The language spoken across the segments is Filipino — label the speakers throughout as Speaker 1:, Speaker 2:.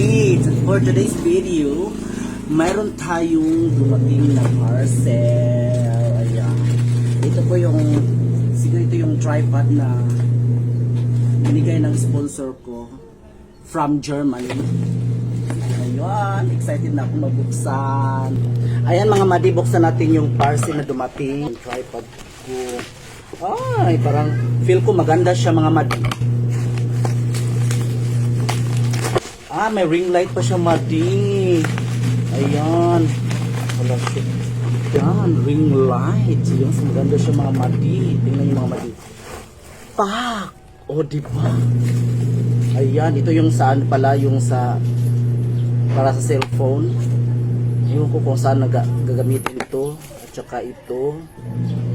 Speaker 1: Madi! For today's video, mayroon tayong dumating na parcel. Ayan. Ito po yung, siguro ito yung tripod na binigay ng sponsor ko from Germany. Ayan, excited na akong mabuksan. Ayan mga Madi, buksan natin yung parcel na dumating. Yung tripod ko. Ay, parang feel ko maganda siya mga Madi. Ah, may ring light pa siya, Madi. Ayan. Wala siya. Ayan, ring light. Ayan, maganda siya mga Madi. Tingnan yung mga Madi. Pak! O, diba? Ayan, ito yung saan pala, yung sa para sa cellphone. Yung ko kung saan gagamitin ito. At saka ito.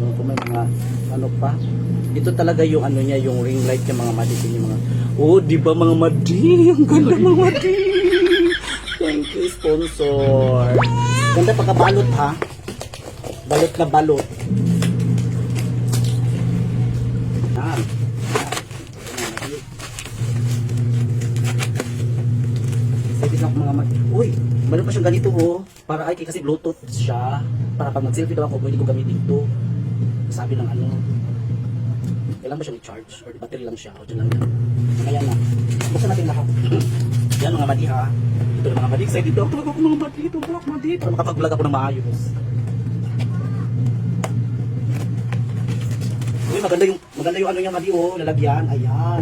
Speaker 1: Yung kung may mga ano pa. Ito talaga yung ano niya, yung ring light yung mga Madi. Yung mga, oh, diba mga Madi? Ang ganda mga Madi. Thank you, sponsor. Ganda pagkabalot ha. Balot na balot. Yan. Sabi na ako mga Madi. Uy, meron pa siyang ganito oh. Para ay kasi Bluetooth siya. Para pag mag-selfie daw ako, pwede ko gamitin ito. Sabi ng ano. Kailan ba siya i-charge? Or battery lang siya? O dyan lang yan. Kaya na. Buksan natin lahat. Yan mga Madi ha. Ito na mga Madi. Excited ako talaga ako mga Madi. Ito mga Madi. Para makapag-vlog ako ng maayos. Uy, maganda yung ano niya Madi oh. Lalagyan. Ayan.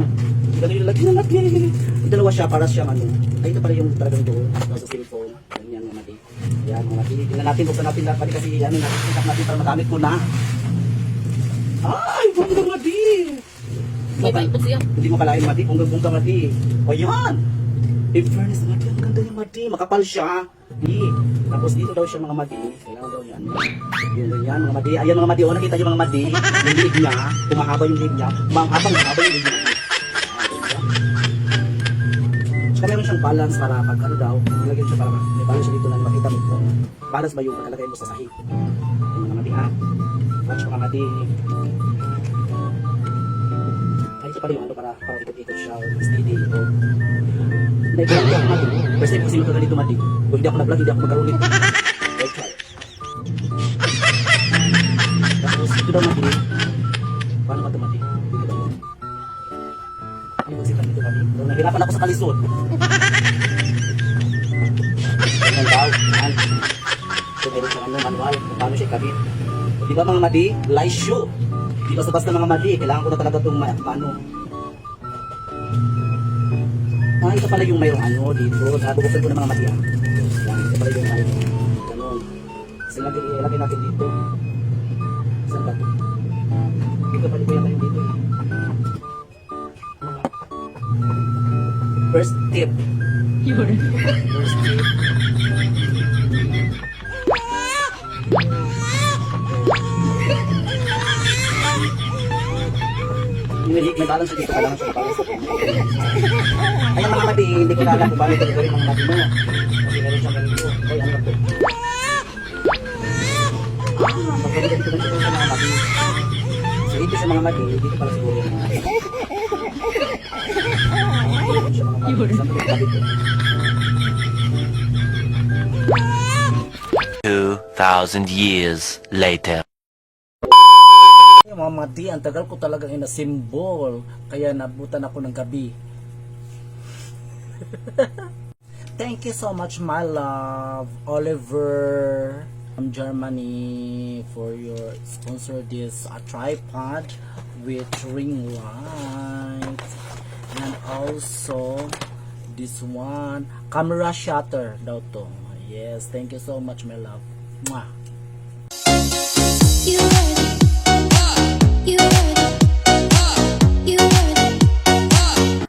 Speaker 1: Maganda yung lalagyan. Yung dalawa siya para siya ano. Ay ito pala yung talagang doon. Sa cellphone. Ganyan mga Madi. Ayan mga Madi. Tingnan natin. Buksan natin lahat Madi kasi ano natin para magamit ko na. Ay, bongga Madi!
Speaker 2: May palipot siya.
Speaker 1: Hindi mo palain Madi, bongga Madi. O yan! In fairness Madi, ang ganda yung Madi. Makapal siya. Tapos dito daw siya mga Madi. Kailangan daw yan. Yun yan mga Madi. Ayan mga Madi. O nakita yung mga Madi. Yung liig niya. Kumahaba yung liig niya. Mahaba yung liig niya. Tsaka meron siyang balance para pag ano daw. Nilagyan siya para may balance siya dito na makita mo kung balance ba yung pagkalagay mo sa sahig. Yung mga Madi ha. Watch mga Madi. Ay, ito pala yung ano para ikot-ikot siya o steady o naibulang ko Madi. First time kasi magkaganito Madi. Kung hindi ako nag-vlog, hindi ako magkaroon nito. Let's try. Tapos ito daw Madi. Paano ba ito Madi? Dito ba yun? Ano magsipan dito Madi? So, nahirapan ako sa kalisod. Ganyan daw. Yan. So meron siyang ano, manual. Paano siya ikabit. Di ba mga Madi? Light shoe. Di basta-basta mga Madi. Kailangan ko na talaga itong ano. Ah, ito pala yung mayroong ano dito. Bubuksan ko ng mga Madi. Yan, ito pala yung ano. Ganun. Kasi ilagay natin dito. Saan ba ito? Ito pala ko yung dito. First tip. First tip. May balance dito, kailangan siya balance. Ay, mga Madi, hindi ko alam kung bakit ito yung mga Madi mo. Kasi meron siyang ganito. Ay, ano ba ito? Magkali ganito na ito sa mga Madi. So, ito sa mga Madi, dito pala siguro yung mga Madi. Ito siya mga Madi. Saan ito Madi ito?
Speaker 3: 2,000 years later.
Speaker 1: Mga Madi, ang tagal ko talagang inasimbol. Kaya nabutan ako ng gabi. Thank you so much, my love, Oliver from Germany, for your sponsor this tripod with ring light, and also this one camera shutter daw to. Yes, thank you so much, my love. Mwah.
Speaker 2: You ready?